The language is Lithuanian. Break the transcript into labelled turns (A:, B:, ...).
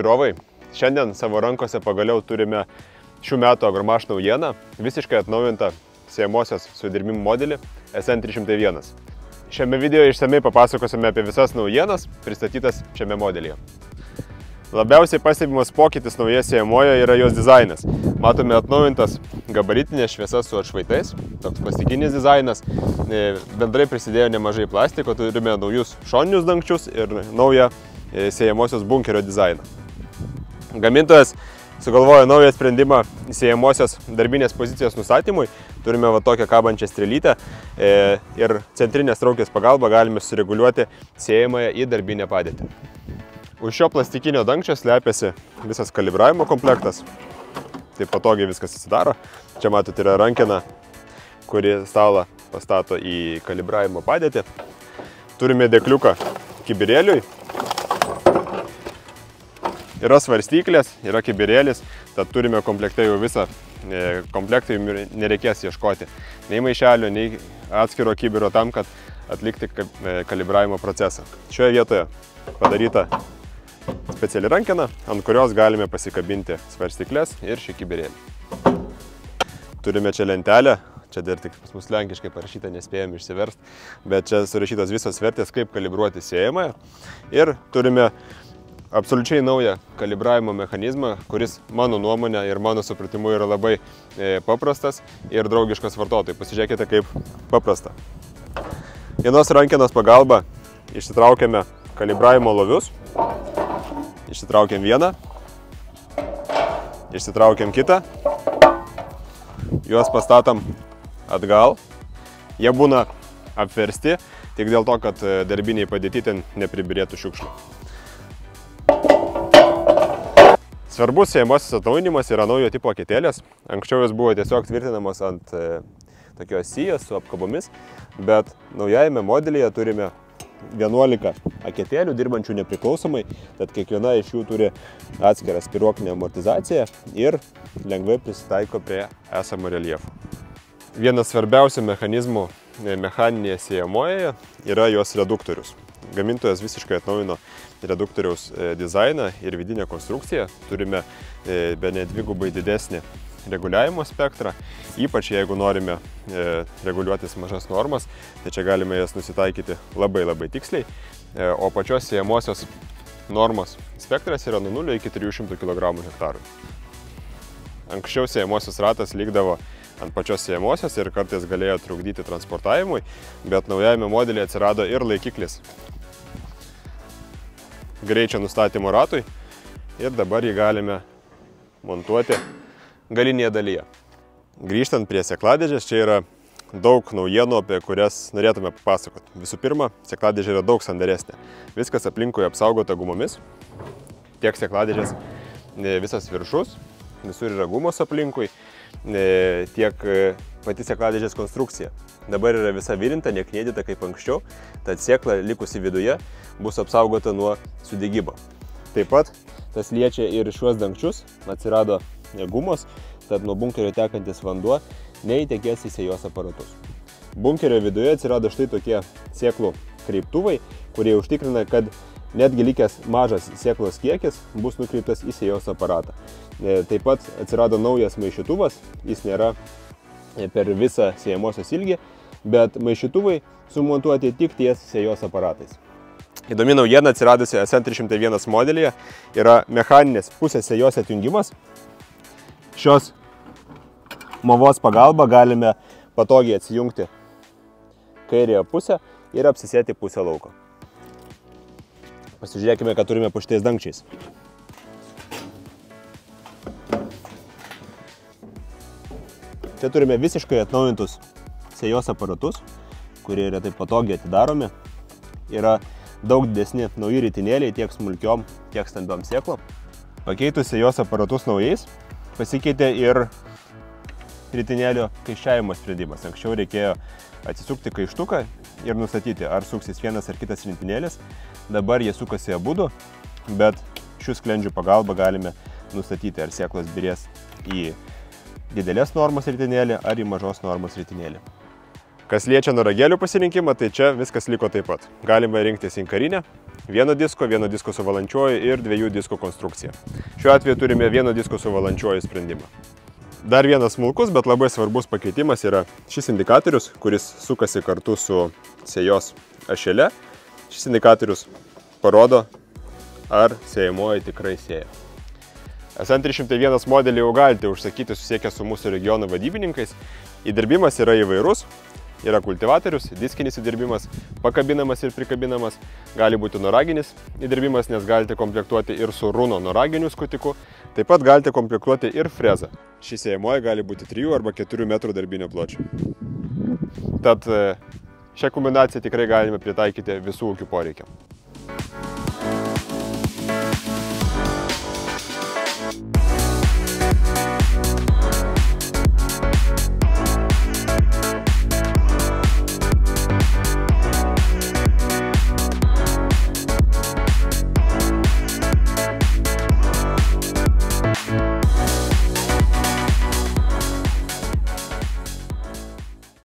A: žiūrovai, šiandien savo rankose pagaliau turime šių metų Agromaš naujieną, visiškai atnaujintą siejamosios sudirbimo modelį SN301. Šiame video išsamei papasakosime apie visas naujienas pristatytas šiame modelyje. Labiausiai pastebimas pokytis nauja siejamoje yra jos dizainas. Matome atnaujintas gabaritinės šviesas su atšvaitais, toks plastikinis dizainas. Bendrai prisidėjo nemažai plastiko, turime naujus šoninius dangčius ir naują siejamosios bunkerio dizainą. Gamintojas sugalvojo naują sprendimą siejamosios darbinės pozicijos nustatymui. Turime va tokią kabančią strėlytę ir centrinės traukės pagalba galime sureguliuoti siejamąją į darbinę padėtį. Už šio plastikinio dangčio slepiasi visas kalibravimo komplektas. Taip patogiai viskas atsidaro. Čia matote yra rankena, kuri stalą pastato į kalibravimo padėtį. Turime dėkliuką kibirėliui. Yra svarstyklės, yra kibirėlis, tad turime komplekte jau visą komplektą, nereikės ieškoti nei maišelio, nei atskiro kibiro tam, kad atlikti kalibravimo procesą. Šioje vietoje padaryta speciali rankena, ant kurios galime pasikabinti svarstyklės ir šį kibirėlį. Turime čia lentelę, čia dar tik pas mus lenkiškai parašyta, nespėjom išsiversti, bet čia surašytos visos vertės, kaip kalibruoti siejamąją. Ir turime absoliučiai naują kalibravimo mechanizmą, kuris mano nuomonė ir mano supratimu yra labai paprastas ir draugiškas vartotojui. Pasižiūrėkite, kaip paprasta. Vienos rankenos pagalba išsitraukiame kalibravimo lovius. Išsitraukiam vieną, išsitraukiam kitą, juos pastatom atgal. Jie būna apversti tik dėl to, kad darbiniai padėti ten nepribirėtų šiukšlių. Svarbus siejamosios atnaujinimas yra naujo tipo aketėlės. Anksčiau jos buvo tiesiog tvirtinamos ant tokios sijos su apkabomis, bet naujajame modelyje turime 11 aketėlių dirbančių nepriklausomai, tad kiekviena iš jų turi atskirą spyruoklinę amortizaciją ir lengvai prisitaiko prie esamo reljefo. Vienas svarbiausių mechanizmų mechaninėje siejamoje yra jos reduktorius. Gamintojas visiškai atnaujino reduktoriaus dizainą ir vidinę konstrukciją. Turime bene dvigubai didesnį reguliavimo spektrą, ypač jeigu norime reguliuotis mažas normas, tai čia galime jas nusitaikyti labai tiksliai, o pačios siejamosios normos spektras yra nuo 0 iki 300 kg hektarui. Anksčiau siejamosios ratas likdavo ant pačios siejamosios ir kartais galėjo trukdyti transportavimui, bet naujajame modelyje atsirado ir laikiklis greičio nustatymo ratui ir dabar jį galime montuoti galinėje dalyje. Grįžtant prie sėkladėžės, čia yra daug naujienų, apie kurias norėtume papasakoti. Visų pirma, sėkladėžė yra daug sandaresnė. Viskas aplinkui apsaugota gumomis, tiek sėkladėžės visas viršus, visur yra gumos aplinkui, tiek pati sėkladėžės konstrukcija. Dabar yra visa virinta, neknėdyta kaip anksčiau, tad sėkla likusi viduje bus apsaugota nuo sudegimo. Taip pat tas liečia ir šiuos dangčius, atsirado gumos, tad nuo bunkerio tekantis vanduo neįtekės į sėjos aparatus. Bunkerio viduje atsirado štai tokie sėklų kreiptuvai, kurie užtikrina, kad netgi likęs mažas sėklos kiekis bus nukreiptas į sėjos aparatą. Taip pat atsirado naujas maišytuvas, jis nėra per visą siejamosios ilgį, bet maišytuvai sumontuoti tik ties sėjos aparatais. Įdomi naujiena atsiradusi SN301 modelyje yra mechaninės pusės sėjos atjungimas. Šios movos pagalba galime patogiai atsijungti kairėje pusę ir apsisėti pusę lauko. Pasižiūrėkime, ką turime po šitais dangčiais. Čia turime visiškai atnaujintus sėjos aparatus, kurie yra taip patogiai atidaromi. Yra daug didesni nauji ritinėliai tiek smulkiom, tiek stambiom sėklom. Pakeitus sėjos aparatus naujais, pasikeitė ir ritinėlio kaiščiavimo sprendimas. Anksčiau reikėjo atsisukti kaištuką ir nustatyti, ar suksis vienas ar kitas ritinėlis. Dabar jie sukasi abudu, bet šių sklendžių pagalba galime nustatyti, ar sėklos birės į didelės normos ritinėlį ar į mažos normos ritinėlį. Kas liečia noragėlių pasirinkimą, tai čia viskas liko taip pat. Galime rinktis inkarinę vieno disko su valančiuoju ir 2 diskų konstrukcija. Šiuo atveju turime vieno disko su valančiuoju sprendimą. Dar vienas smulkus, bet labai svarbus pakeitimas yra šis indikatorius, kuris sukasi kartu su sėjos ašele. Šis indikatorius parodo, ar sėjamoji tikrai sėja. SN301 modelį jau galite užsakyti susiekę su mūsų regiono vadybininkais. Įdirbimas yra įvairus. Yra kultivatorius, diskinis įdirbimas, pakabinamas ir prikabinamas, gali būti noraginis įdirbimas, nes galite komplektuoti ir su runo noraginiu skutiku, taip pat galite komplektuoti ir frezą. Ši sėjamoji gali būti 3 arba 4 metrų darbinio pločio. Tad šią kombinaciją tikrai galime pritaikyti visų ūkių poreikiam.